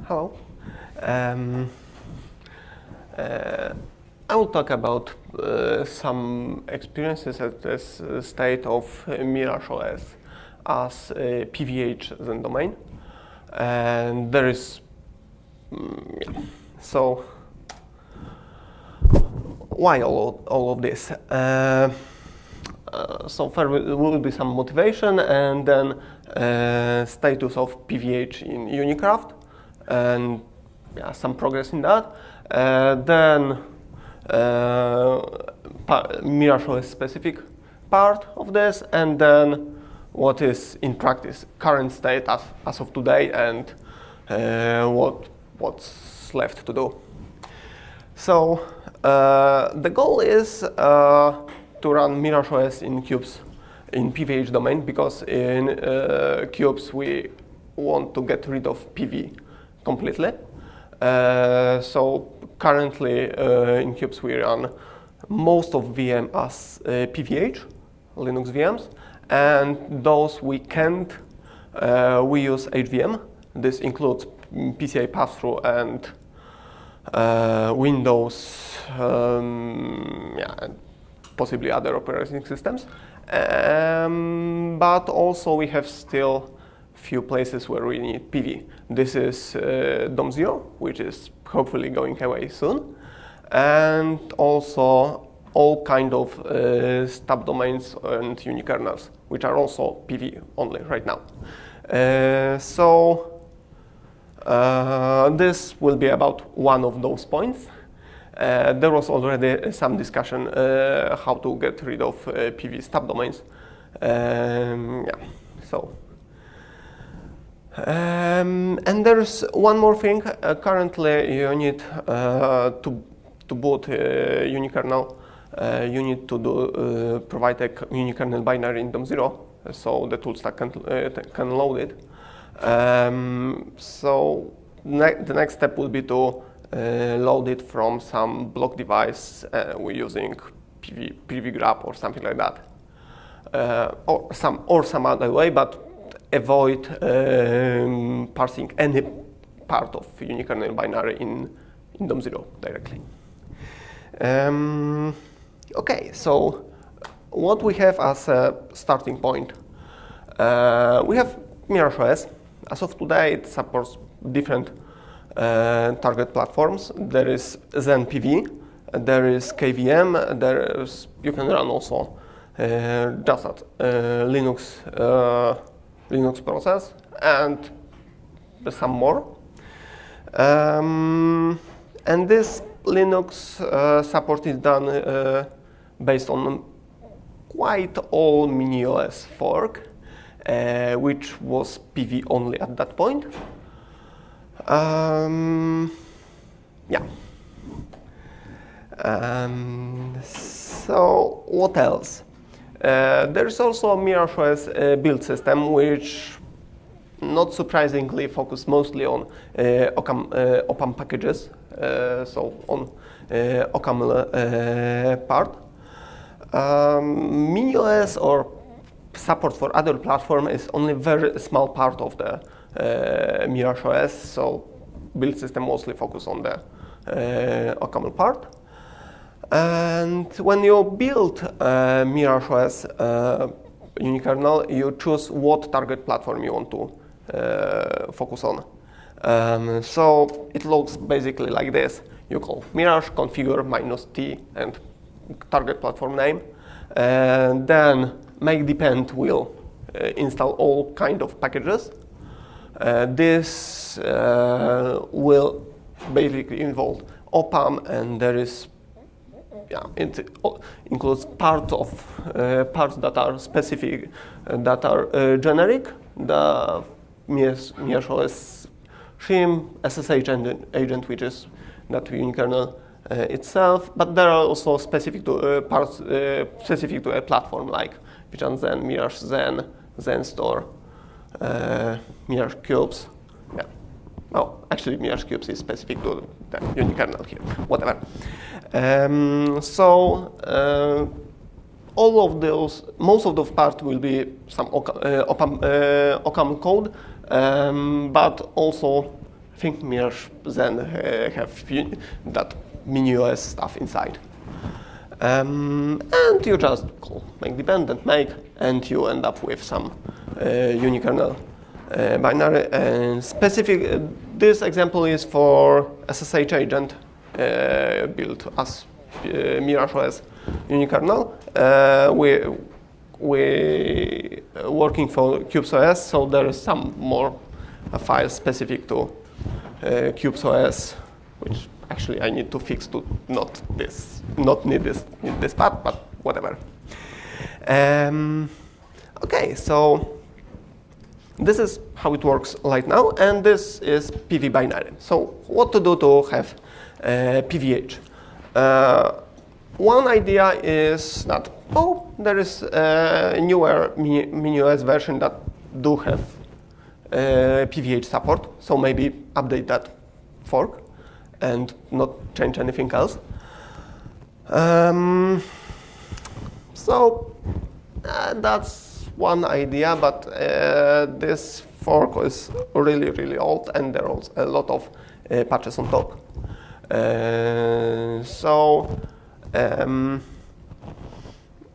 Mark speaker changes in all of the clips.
Speaker 1: Hello. I will talk about some experiences at this state of Mirage OS as a PVH Xen domain. And there is, so why all of this? So first will be some motivation, and then status of PVH in Unikraft, and some progress in that. Then Mirage OS specific part of this, and then what is in practice current state as of today, and what's left to do. So the goal is to run Mirage OS in Qubes in PVH domain, because in Qubes we want to get rid of PV completely. So currently in Qubes we run most of VM as PVH, Linux VMs, and those we can't, we use HVM. This includes PCI pass-through and Windows, and possibly other operating systems. But also we have still few places where we need PV. This is DOM0, which is hopefully going away soon, and also all kind of stub domains and unikernels, which are also PV only right now. So this will be about one of those points. There was already some discussion how to get rid of PV stub domains. And there's one more thing. Currently, you need to boot unikernel. You need to provide a unikernel binary in DOM0, so the toolstack can load it. So the next step will be to load it from some block device. We're using PV grab or something like that, or some other way, but avoid parsing any part of unikernel binary in DOM0 directly. Okay, so what we have as a starting point, we have Mirage OS. As of today, it supports different target platforms. There is Xen PV, there is KVM, you can run also just at Linux process, and some more. And this Linux support is done based on quite old mini-OS fork, which was PV only at that point. So what else? There's also a Mirage OS build system, which, not surprisingly, focus mostly on OCaml packages, so on OCaml part. Mini-OS or support for other platform is only very small part of the Mirage OS, so build system mostly focus on the OCaml part. And when you build Mirage OS unikernel, you choose what target platform you want to focus on. So it looks basically like this. You call Mirage configure -t and target platform name, and then make depend will install all kind of packages. This will basically involve OPAM, and there is it includes parts that are specific, that are generic. The Mirage OS shim, SSH agent, which is that unikernel itself, but there are also specific to parts specific to a platform, like Xen, Mirage Xen, Xen Store, Mirage Qubes. Oh, actually, Mirage Qubes is specific to the unikernel here. Whatever. All of those, most of those parts will be some OCaml code, but also think Mirage Xen have that mini OS stuff inside. And you just call make dependent make, and you end up with some unikernel binary. And specific, this example is for SSH agent built as Mirage OS unikernel. We working for Qubes OS, so there is some more files specific to Qubes OS, which actually I need to fix to not need this part, but whatever. Okay, so this is how it works right now, and this is PV binary. So what to do to have PVH? One idea is that, there is a newer mini-OS version that do have PVH support, so maybe update that fork and not change anything else. So that's one idea, but this fork is really, really old, and there are a lot of patches on top.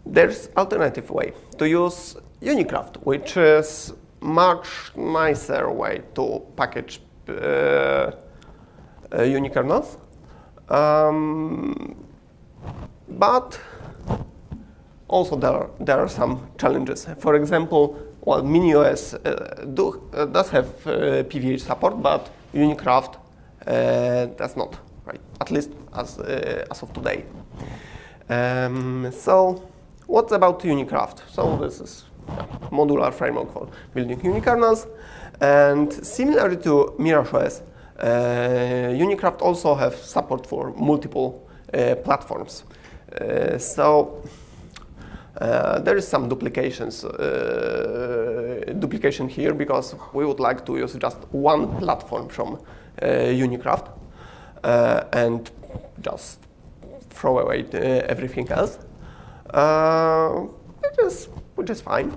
Speaker 1: There's alternative way to use Unikraft, which is much nicer way to package unikernels, but also there are some challenges. For example, while mini-OS does have PVH support, but Unikraft does not, right? At least as of today. So what about Unikraft? So this is a modular framework for building unikernels, and similar to Mirage OS, Unikraft also have support for multiple platforms. So there is some duplication here, because we would like to use just one platform from Unikraft and just throw away everything else, which is fine.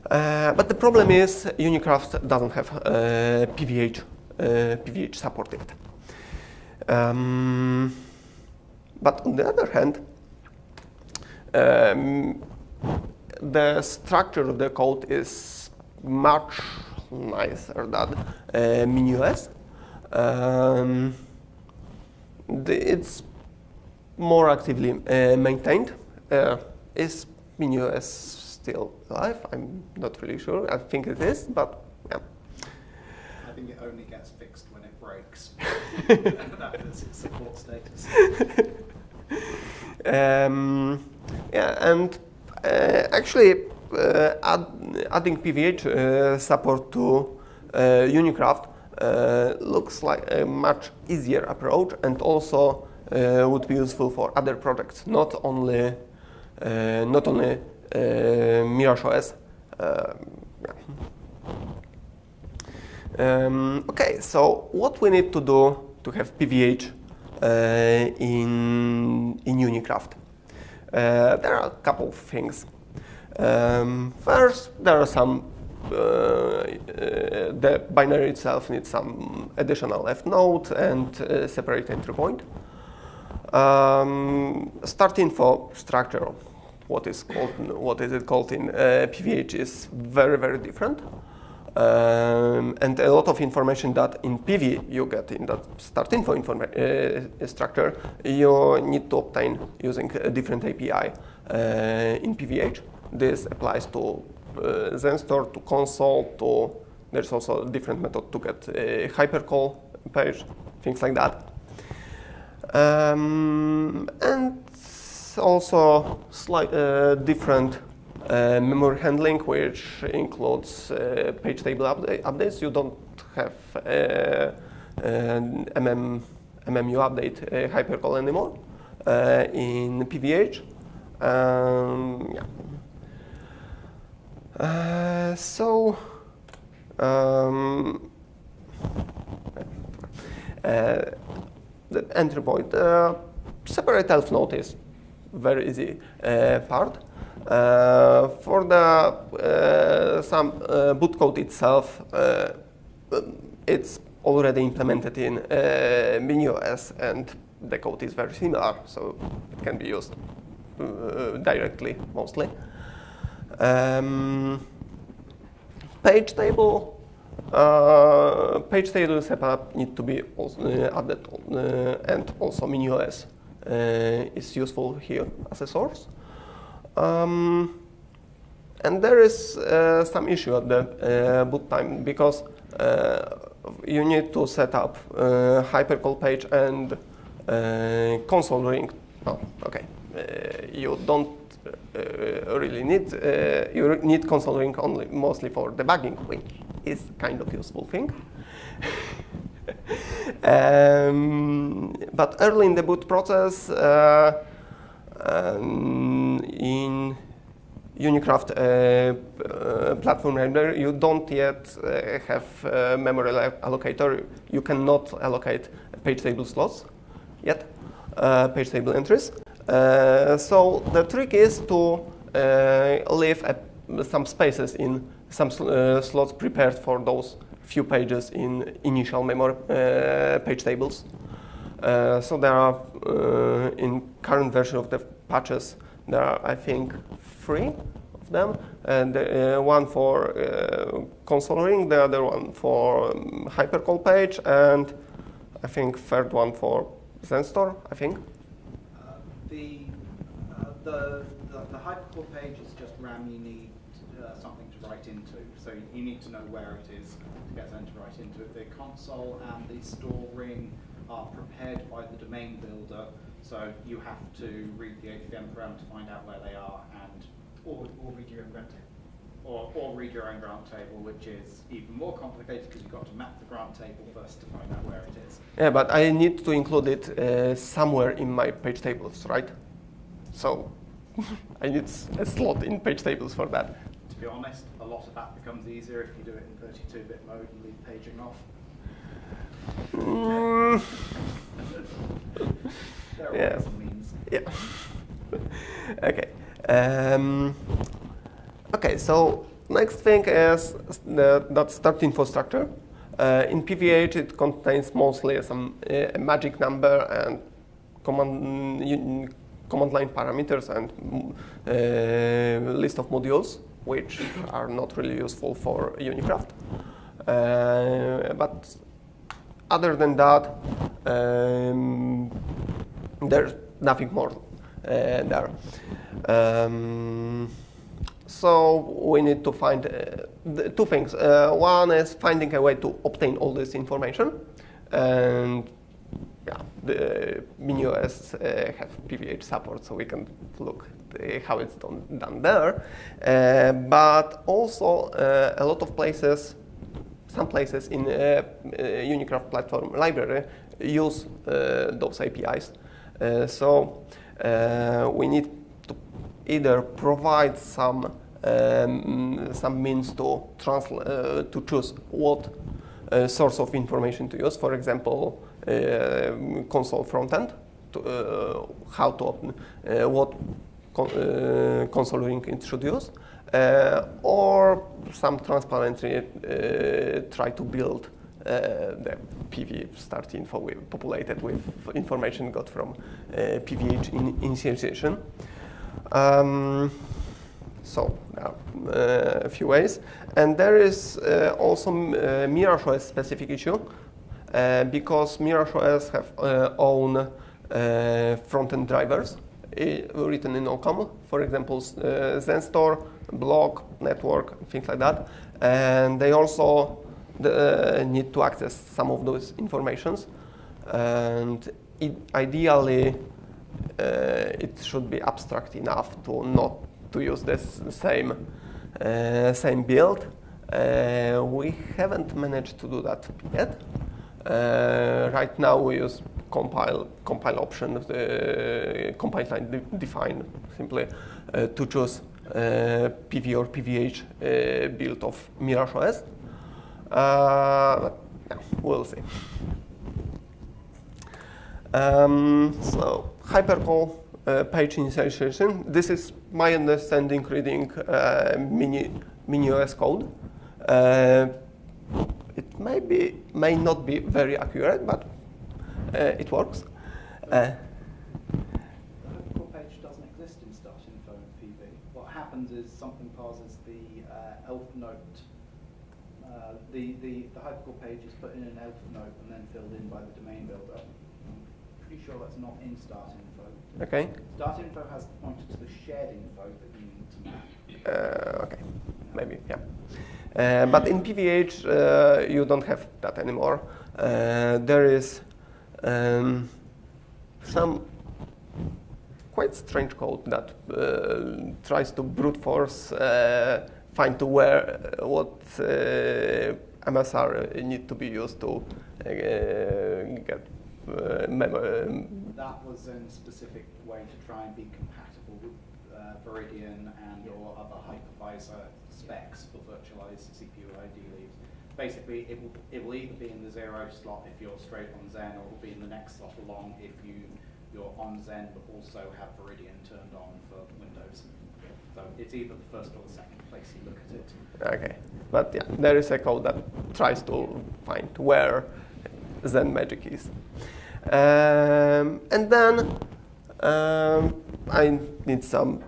Speaker 1: But the problem is Unikraft doesn't have PVH supported. But on the other hand, the structure of the code is much nicer than mini-OS. It's more actively maintained. Is mini-OS still alive? I'm not really sure. I think it is, but yeah.
Speaker 2: I think it only gets fixed when it breaks. That is its support status.
Speaker 1: Yeah, and actually adding PVH support to Unikraft looks like a much easier approach, and also would be useful for other projects, not only Mirage OS. Okay, so what we need to do to have PVH in Unikraft? There are a couple of things. First, there are some. The binary itself needs some additional F node and separate entry point. Start info structure, what is it called in PVH, is very, very different. And a lot of information that in PV you get in that start info structure, you need to obtain using a different API in PVH. This applies to XenStore, to console, there's also a different method to get a hypercall page, things like that. And also different memory handling, which includes page table updates. You don't have MMU update hypercall anymore in PVH. Yeah. The entry point, separate elf node is very easy part. For the some boot code itself, it's already implemented in MiniOS, and the code is very similar, so it can be used directly mostly. Page table setup need to be also added, and also MiniOS is useful here as a source. And there is some issue at the boot time, because you need to set up hypercall page and console ring. Oh, okay. You don't really need, you need console ring only mostly for debugging, which is kind of useful thing. But early in the boot process, in Unikraft platform library, you don't yet have memory allocator. You cannot allocate page table slots yet, page table entries. So the trick is to leave some spaces in some slots prepared for those few pages in initial memory page tables. So there are, in current version of the patches, there are, I think, 3 of them, and one for console ring, the other one for hypercall page, and I think third one for Xen store, I think.
Speaker 2: The hypercall page is just RAM you need something to write into, so you need to know where it is to get Xen to write into it. The console and the store ring are prepared by the domain builder, so you have to read the APM param to find out where they are, and or read your own grant table. Or read your own grant table, which is even more complicated because you've got to map the grant table first to find out where it is.
Speaker 1: Yeah, but I need to include it somewhere in my page tables, right? So I need a slot in page tables for that.
Speaker 2: To be honest, a lot of that becomes easier if you do it in 32-bit mode and leave paging off. There are ways and means.
Speaker 1: Yeah. Okay. Okay, so next thing is that start infrastructure. In PVH, it contains mostly some a magic number and command line parameters and list of modules, which are not really useful for Unikraft. But other than that, there's nothing more there. So we need to find 2 things. One is finding a way to obtain all this information, and yeah, the MiniOS have PVH support, so we can look how it's done there. But also a lot of places, some places in Unikraft platform library use those APIs. So we need to either provide some means to choose what source of information to use. For example, console frontend, how to open what console ring it should use, or some transparently try to build the PV start info populated with information got from PVH initialization. So there are a few ways, and there is also Mirage OS specific issue because Mirage OS have own front-end drivers written in OCaml. For example, Xen store, blog, network, things like that, and they also need to access some of those informations, and ideally it should be abstract enough to not to use this same build. We haven't managed to do that yet. Right now we use compile option, compile line define simply to choose PV or PVH build of Mirage OS. But yeah, we'll see. So hypercall page initialization. This is my understanding reading MiniOS code. It may not be very accurate, but it works.
Speaker 2: The hypercall page doesn't exist in start info in PV. What happens is something passes the elf note. The hypercall page is put in an elf note and then filled in by the domain builder. I'm pretty sure that's not in start info.
Speaker 1: Okay.
Speaker 2: Start info has pointed to the shared info that you need to map.
Speaker 1: Okay, maybe, yeah. But in PVH, you don't have that anymore. There is some quite strange code that tries to brute force find to where what MSR need to be used to get memory.
Speaker 2: That was in a specific way to try and be compatible with Viridian and or other hypervisor specs for virtualized CPU ideally. Basically, it will either be in the 0 slot if you're straight on Xen, or it will be in the next slot along if you're on Xen but also have Viridian turned on for Windows. So it's either the first or the second place you look at it.
Speaker 1: Okay, but yeah, there is a code that tries to find where Xen magic is. And then I need some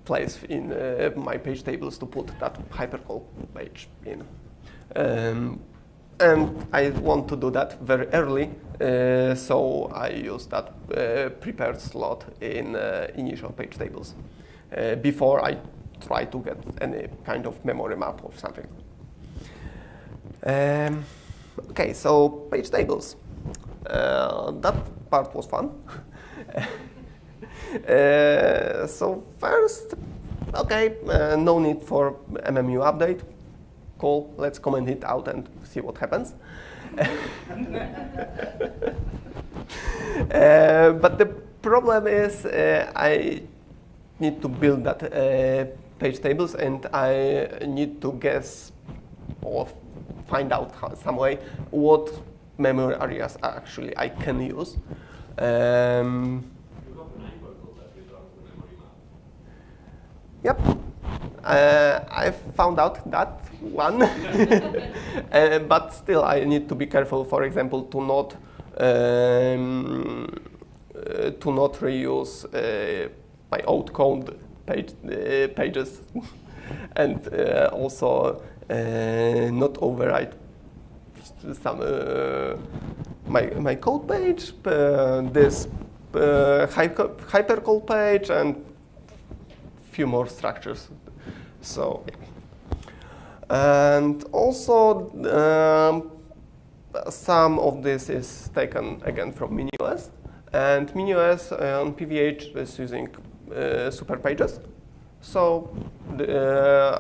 Speaker 1: place in my page tables to put that hypercall page in. And I want to do that very early, so I use that prepared slot in initial page tables before I try to get any kind of memory map or something. Okay, so page tables. That part was fun. So first, okay, no need for MMU update. Cool, let's comment it out and see what happens. But the problem is I need to build that page tables, and I need to guess or find out some way what memory areas actually I can use. Yep, I found out that one, but still I need to be careful. For example, to not reuse my old code pages, and also not overwrite some my code page, this hypercall page, and few more structures. So, yeah. And also some of this is taken again from MiniOS, and MiniOS on PVH is using super pages. So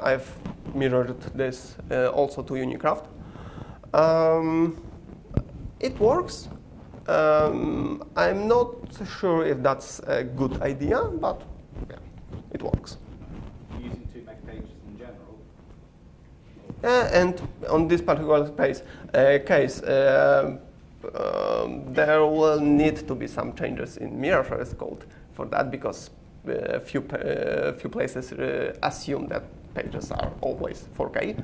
Speaker 1: I've mirrored this also to Unikraft. It works. I'm not sure if that's a good idea, but yeah, it works.
Speaker 2: Using 2 meg pages in general?
Speaker 1: And on this particular case, there will need to be some changes in Mirage OS code for that, because few places assume that pages are always 4K.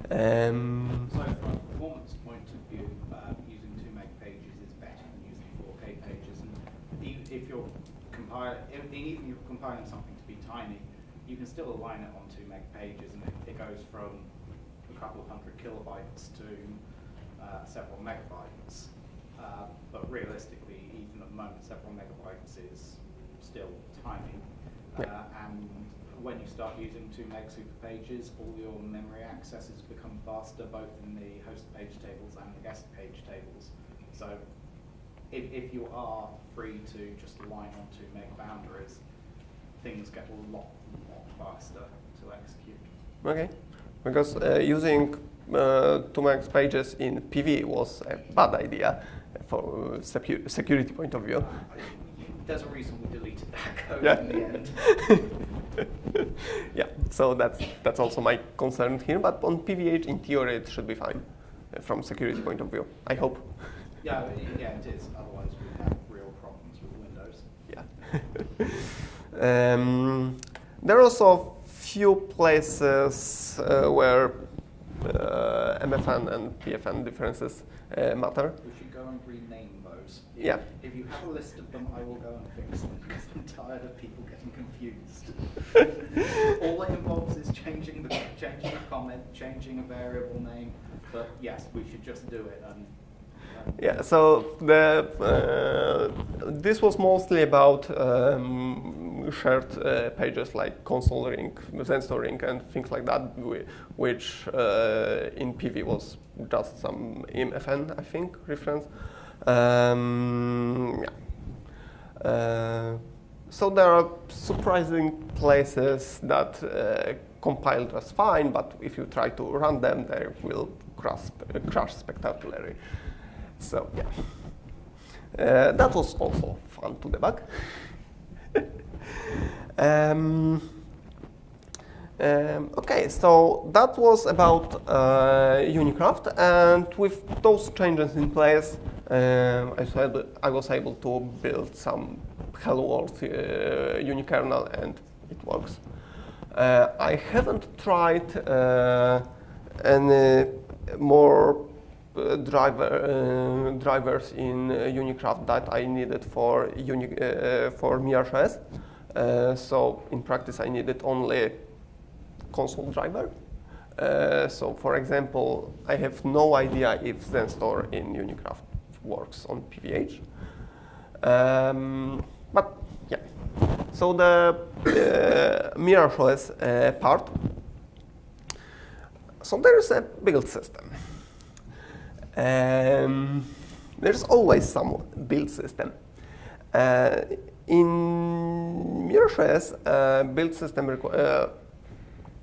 Speaker 2: So from a performance point of view, using 2 meg pages is better than using 4K pages. And even if you're compiling something to be tiny, you can still align it on 2 meg pages, and it goes from a couple of hundred kilobytes to several megabytes. But realistically, even at the moment, several megabytes is still tiny. And when you start using 2 meg super pages, all your memory accesses become faster, both in the host page tables and the guest page tables. So if you are free to just align on 2 meg boundaries, things get a lot faster to execute.
Speaker 1: Okay, because using 2 meg pages in PV was a bad idea for security point of view.
Speaker 2: There's a reason we deleted that code
Speaker 1: Yeah.
Speaker 2: in the end.
Speaker 1: Yeah, so that's also my concern here. But on PVH, in theory, it should be fine from security point of view. I hope.
Speaker 2: Yeah, it is. Otherwise, we'd have real problems with Windows.
Speaker 1: Yeah. There are also few places where MFN and PFN differences matter.
Speaker 2: We should go and rename those.
Speaker 1: Yeah.
Speaker 2: If you have a list of them, I will go and fix them because I'm tired of people getting confused. All it involves is changing the comment, changing a variable name. But yes, we should just do it.
Speaker 1: Yeah, so this was mostly about shared pages like console ring, Xen ring, and things like that, which in PV was just some MFN, I think, reference. So there are surprising places that compile just fine, but if you try to run them, they will crash spectacularly. So yeah, that was also fun to debug. Okay, so that was about Unikraft, and with those changes in place, I was able to build some Hello World unikernel, and it works. I haven't tried any more drivers in Unikraft that I needed for Mirage OS. So in practice, I needed only console driver. So for example, I have no idea if Xen Store in Unikraft works on PVH. But yeah, so the Mirage OS part. So there is a build system. There's always some build system. In Mirage OS, build system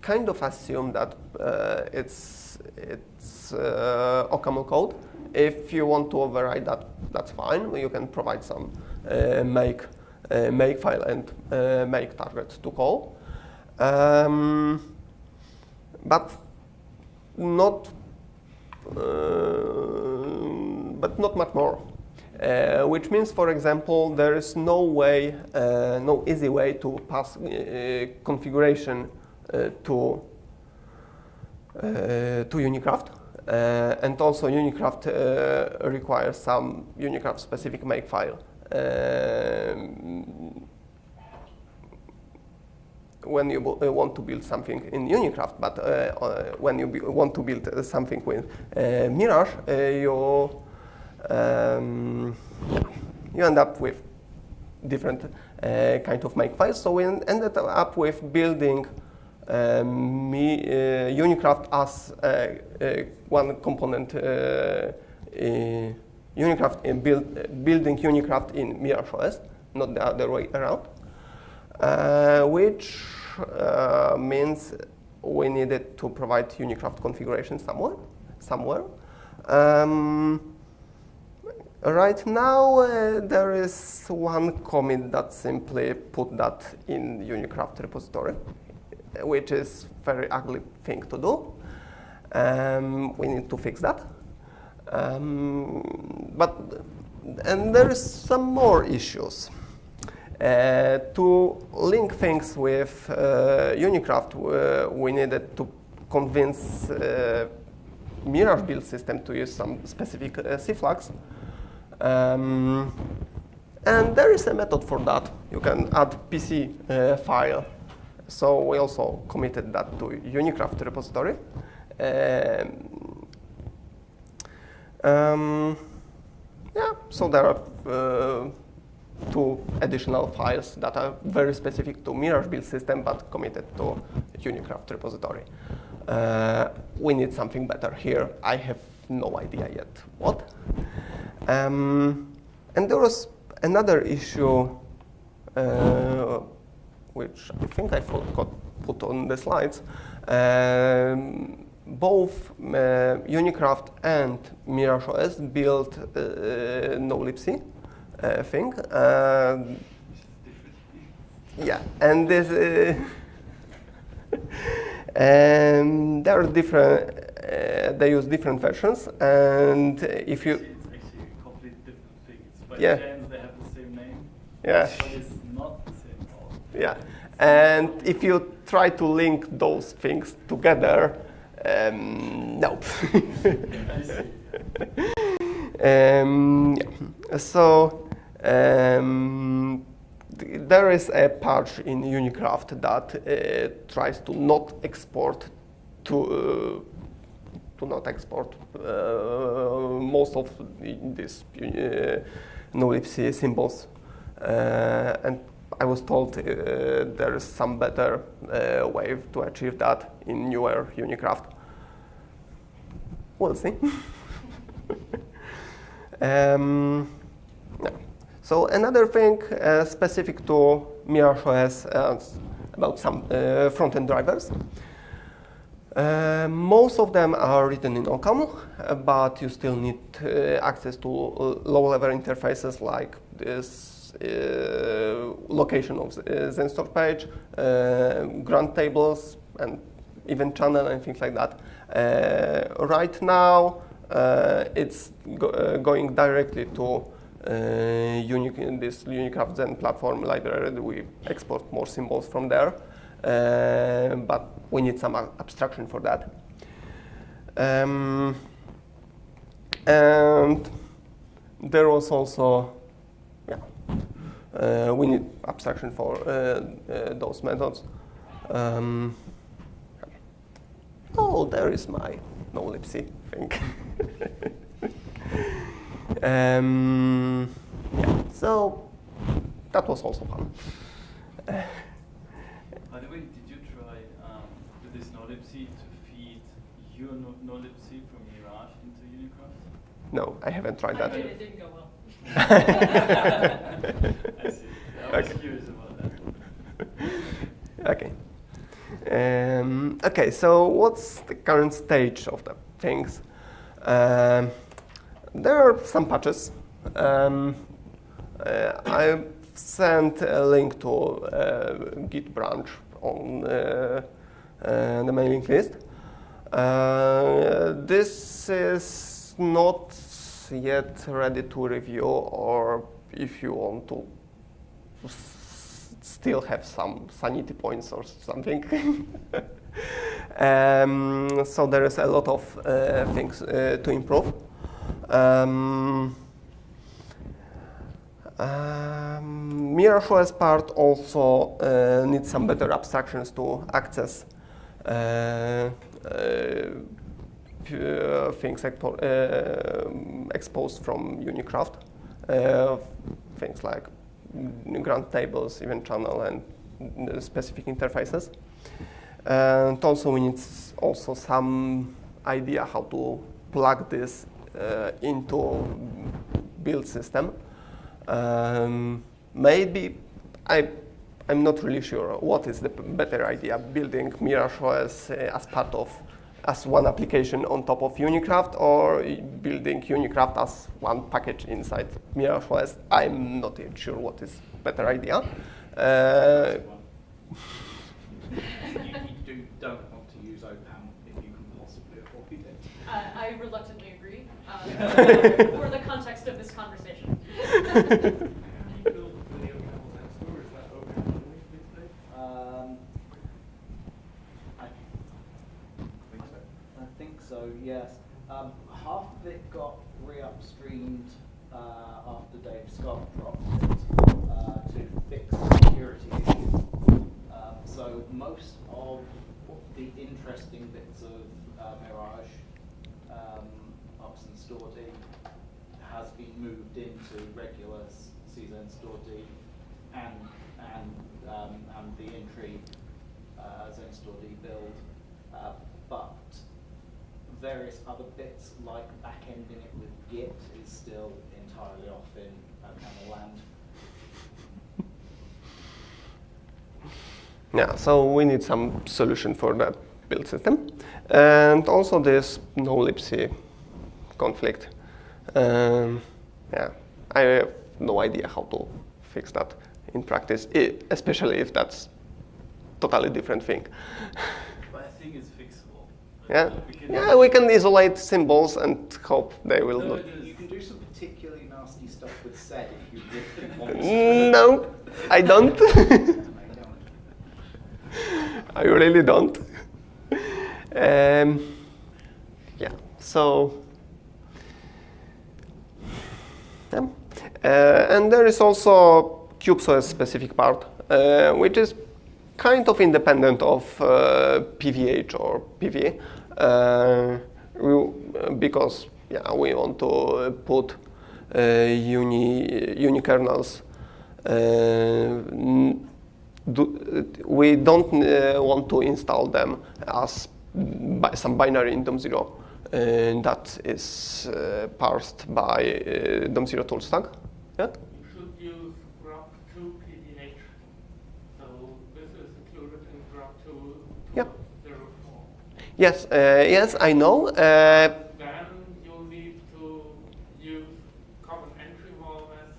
Speaker 1: kind of assume that it's OCaml code. If you want to override that, that's fine. You can provide some make file and make target to call, but not much more. Which means, for example, there is no easy way to pass configuration to Unikraft, and also Unikraft requires some Unikraft specific makefile when you want to build something in Unikraft, but when you want to build something with Mirage, you end up with different kind of makefiles. So we ended up with building Unikraft as one component. Building Unikraft in Mirage OS, not the other way around. Which means we needed to provide Unikraft configuration somewhere. Right now, there is one commit that simply put that in Unikraft repository, which is very ugly thing to do. We need to fix that. And there is some more issues. To link things with Unikraft, we needed to convince Mirage build system to use some specific C-flags. And there is a method for that. You can add PC file. So we also committed that to Unikraft repository. Yeah, so there are two additional files that are very specific to Mirage build system, but committed to Unikraft repository. We need something better here. I have no idea yet what. And there was another issue, which I think I forgot put on the slides. Both Unikraft and Mirage OS built no libc thing. Yeah, and this and there are different. They use different versions, and if you
Speaker 3: it's actually completely different things. By
Speaker 1: Yeah.
Speaker 3: chance they have the same name.
Speaker 1: Yeah.
Speaker 3: But it's not the same at all.
Speaker 1: Yeah, and if you try to link those things together, Nope.
Speaker 3: I see.
Speaker 1: Yeah. So there is a patch in Unikraft that tries to not export most of these no-libc symbols, and I was told there is some better way to achieve that in newer Unikraft. We'll see. Yeah. So another thing specific to Mirage OS about some front-end drivers. Most of them are written in OCaml, but you still need access to low-level interfaces like this location of Xen store page, grant tables, and event channel and things like that. Right now, it's going directly to this Unikraft Xen platform library. We export more symbols from there, but we need some abstraction for that. And there was also, we need abstraction for those methods. Oh, there is my no-libc thing. Yeah, so that was also fun.
Speaker 3: By the way, did you try with this no-libc to feed your no-libc from Mirage into Unikraft?
Speaker 1: No, I haven't tried that.
Speaker 4: It didn't go well.
Speaker 3: I see. I was curious about that.
Speaker 1: Okay. Okay, so what's the current stage of the things? There are some patches. I sent a link to a Git branch on the mailing list. This is not yet ready to review, or if you want to still have some sanity points or something. So there is a lot of things to improve. Mirage OS part also needs some better abstractions to access things exposed from Unikraft. Things like grant tables, event channel, and specific interfaces. And also we need also some idea how to plug this into build system. Maybe I'm not really sure what is the better idea, building Mirage OS as one application on top of Unikraft, or building Unikraft as one package inside Mirage OS. I'm not even sure what is better idea.
Speaker 2: You don't want to use OPAM if you can possibly avoid it.
Speaker 4: I reluctantly agree for the context of this conversation.
Speaker 2: I think so, yes. Half of it got re-upstreamed after Dave Scott dropped it to fix security issues. So most of the interesting bits of Mirage Ops and Store D has been moved into regular Xen Store D and the entry Xen Store D build, but various other bits like backending it with Git is still entirely off in OCaml land.
Speaker 1: Yeah, so we need some solution for the build system. And also this no-libc conflict. Yeah, I have no idea how to fix that in practice, especially if that's totally different thing.
Speaker 3: But I think it's fixable.
Speaker 1: Yeah, yeah, we can isolate symbols and hope they will
Speaker 3: No,
Speaker 1: not.
Speaker 2: You can do some particularly nasty stuff with sed if you really want to.
Speaker 1: No, I don't. I really don't. Yeah, so, yeah. And there is also Qubes OS specific part, which is kind of independent of PVH or PV, because we want to put unikernels. We don't want to install them as some binary in DOM0 that is parsed by DOM0 tool stack. Yeah?
Speaker 5: You should use grub2 PVH. So this is included in grub2
Speaker 1: Yep.
Speaker 5: 04.
Speaker 1: Yes, yes, I know.
Speaker 5: Then you'll need to use common entry more or less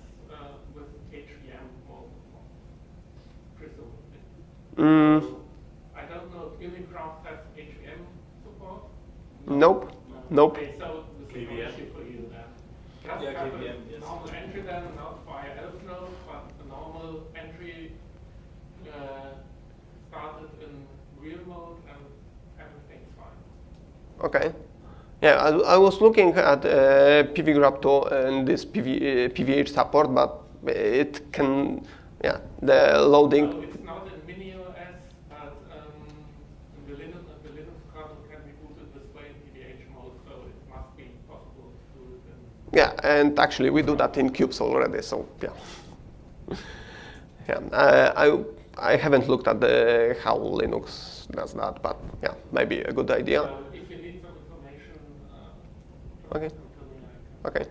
Speaker 5: with HVM more, presumably. So I don't know if Unikraft has HVM support.
Speaker 1: Nope. Nope.
Speaker 5: Okay, so this is an issue for you then. Just
Speaker 3: Yeah,
Speaker 5: have
Speaker 3: KVM,
Speaker 5: a
Speaker 3: yes.
Speaker 5: normal entry then, not via elf node, but a normal entry started in real mode and everything's fine.
Speaker 1: Okay. Yeah, I was looking at PVgrab2 and this PVH support, but it can, yeah, the loading.
Speaker 5: So it's not in mini OS, but the Linux kernel can be booted this way in PVH mode, so it must be possible to do it in.
Speaker 1: Yeah, and actually we do that in Qubes already, so yeah. Yeah, I haven't looked at how Linux does that, but yeah, maybe a good idea.
Speaker 5: So if you need some information,
Speaker 1: Okay.
Speaker 5: tell me, I can
Speaker 1: Okay.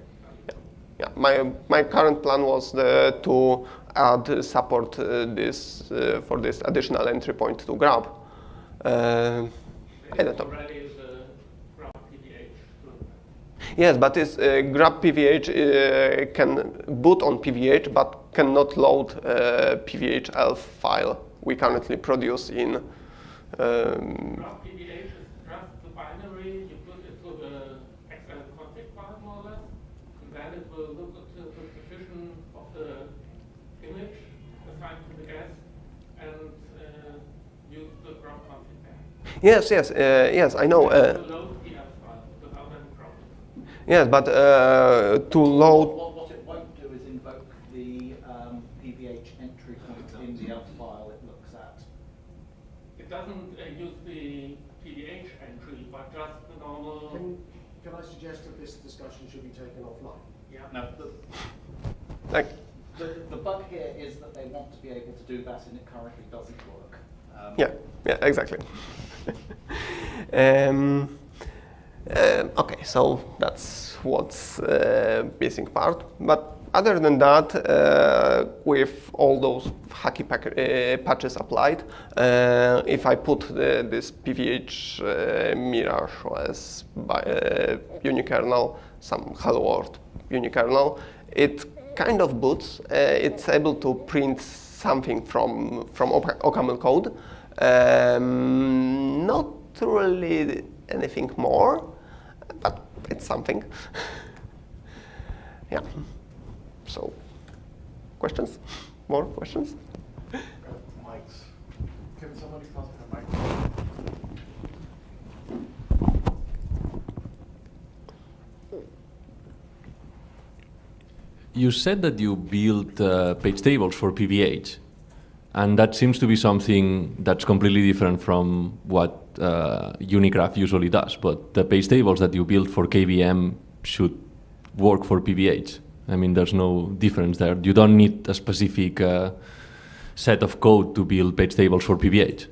Speaker 1: Yeah. My current plan was to add support this for this additional entry point to grab. I don't know.
Speaker 5: Already the grub PVH doing that.
Speaker 1: Yes, but this grab PVH can boot on PVH, but cannot load PVH elf file we currently produce in.
Speaker 5: Grub PVH is just the binary you put into the Xen config file more or less, and then it will look at the position of the image assigned to the guest and use the grub config there.
Speaker 1: Yes, yes, yes, I know.
Speaker 5: It will load the elf file without any problem.
Speaker 1: Yes, but to load.
Speaker 2: What it won't do is invoke the PVH entry point in the elf file it looks at.
Speaker 5: It doesn't use the PVH entry, but just the normal.
Speaker 6: Can I suggest that this discussion should be taken offline?
Speaker 5: Yeah.
Speaker 2: No,
Speaker 1: Like,
Speaker 2: the bug here is that they want to be able to do that and it currently doesn't work.
Speaker 1: yeah, yeah, exactly. Okay, so that's what's missing part. But other than that, with all those hacky patches applied, if I put this PVH Mirage OS by unikernel, some hello world unikernel, it kind of boots. It's able to print something from OCaml code. Not really anything more, but it's something. Yeah. So, questions? More questions?
Speaker 6: Mics. Can somebody pass me a mic?
Speaker 7: You said that you built page tables for PVH, and that seems to be something that's completely different from what Unikraft usually does. But the page tables that you built for KVM should work for PVH. I mean, there's no difference there. You don't need a specific set of code to build page tables for PVH.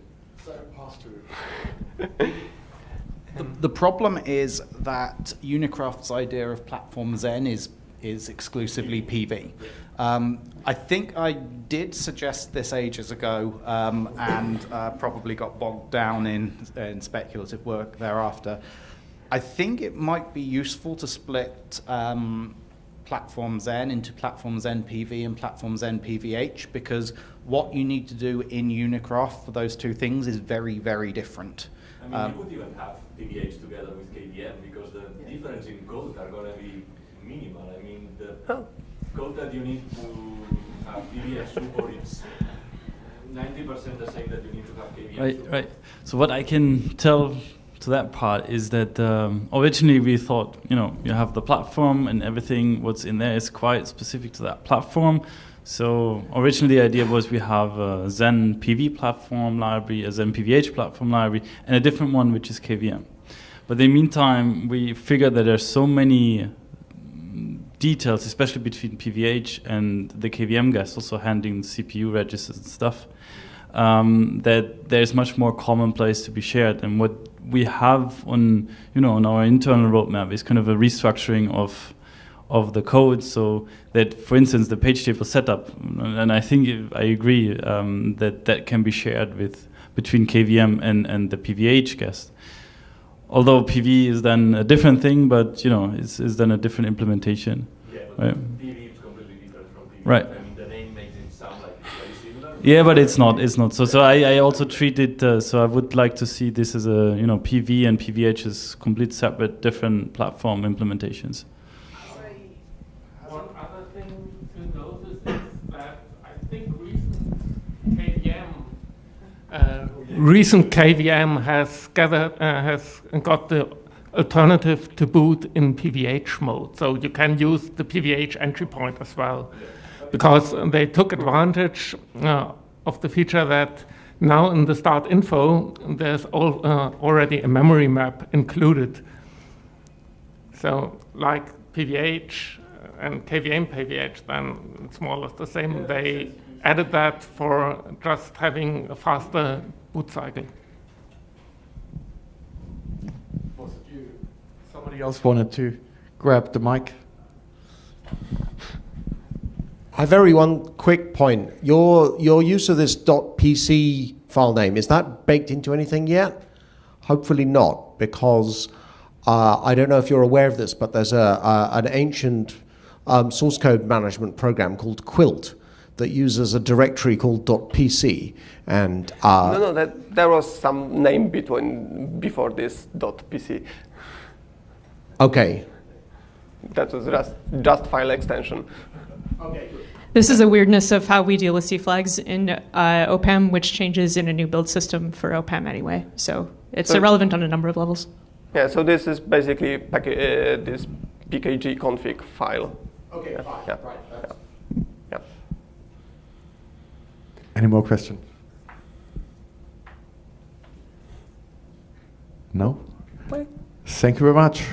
Speaker 8: The problem is that Unikraft's idea of platform Xen is exclusively PV. I think I did suggest this ages ago and probably got bogged down in speculative work thereafter. I think it might be useful to split platform Xen into platform Xen PV and platform Xen PVH, because what you need to do in Unikraft for those two things is very, very different.
Speaker 7: I mean, you could even have PVH together with KVM, because the difference in code are going to be minimal. I mean, the code that you need to have PVH support is 90% the same that you need to have KVM support.
Speaker 3: Right. So what I can tell
Speaker 9: to that part is that originally we thought, you have the platform and everything what's in there is quite specific to that platform. So originally the idea was we have a Xen PV platform library, a Xen PVH platform library, and a different one which is KVM. But in the meantime, we figured that there's so many details, especially between PVH and the KVM guys also handling CPU registers and stuff, that there's much more commonplace to be shared. And what we have on, on our internal roadmap is kind of a restructuring of the code, so that, for instance, the page table setup, and I think I agree that can be shared between KVM and the PVH guest. Although PV is then a different thing, but it's then a different implementation.
Speaker 7: Yeah, but
Speaker 9: right?
Speaker 7: PV is completely different from PV.
Speaker 9: Right.
Speaker 7: I mean, the name makes it sound like it's very similar.
Speaker 9: Yeah, but it's not. It's not. So I also treat it. So I would like to see this as a PV and PVH as complete separate, different platform implementations.
Speaker 5: One other thing to notice is that I think recent KVM has got the alternative to boot in PVH mode, so you can use the PVH entry point as well, because they took advantage of the feature that now in the start info there's already a memory map included. So like PVH and KVM PVH, then it's more or less the same. They added that for just having a faster boot cycle.
Speaker 6: Somebody else wanted to grab the mic.
Speaker 10: I very one quick point. Your use of this .pc file name, is that baked into anything yet? Hopefully not, because I don't know if you're aware of this, but there's an ancient source code management program called Quilt that uses a directory called .pc, and
Speaker 1: no, that there was some name before this .pc.
Speaker 10: Okay.
Speaker 1: That was just file extension.
Speaker 10: Okay.
Speaker 4: This is a weirdness of how we deal with C flags in OPAM, which changes in a new build system for OPAM anyway. So it's irrelevant on a number of levels.
Speaker 1: Yeah, so this is basically this pkg config file.
Speaker 10: Okay,
Speaker 1: yeah.
Speaker 10: fine.
Speaker 1: Yeah.
Speaker 10: Right.
Speaker 1: Yeah.
Speaker 6: Any more questions? No? Thank you very much.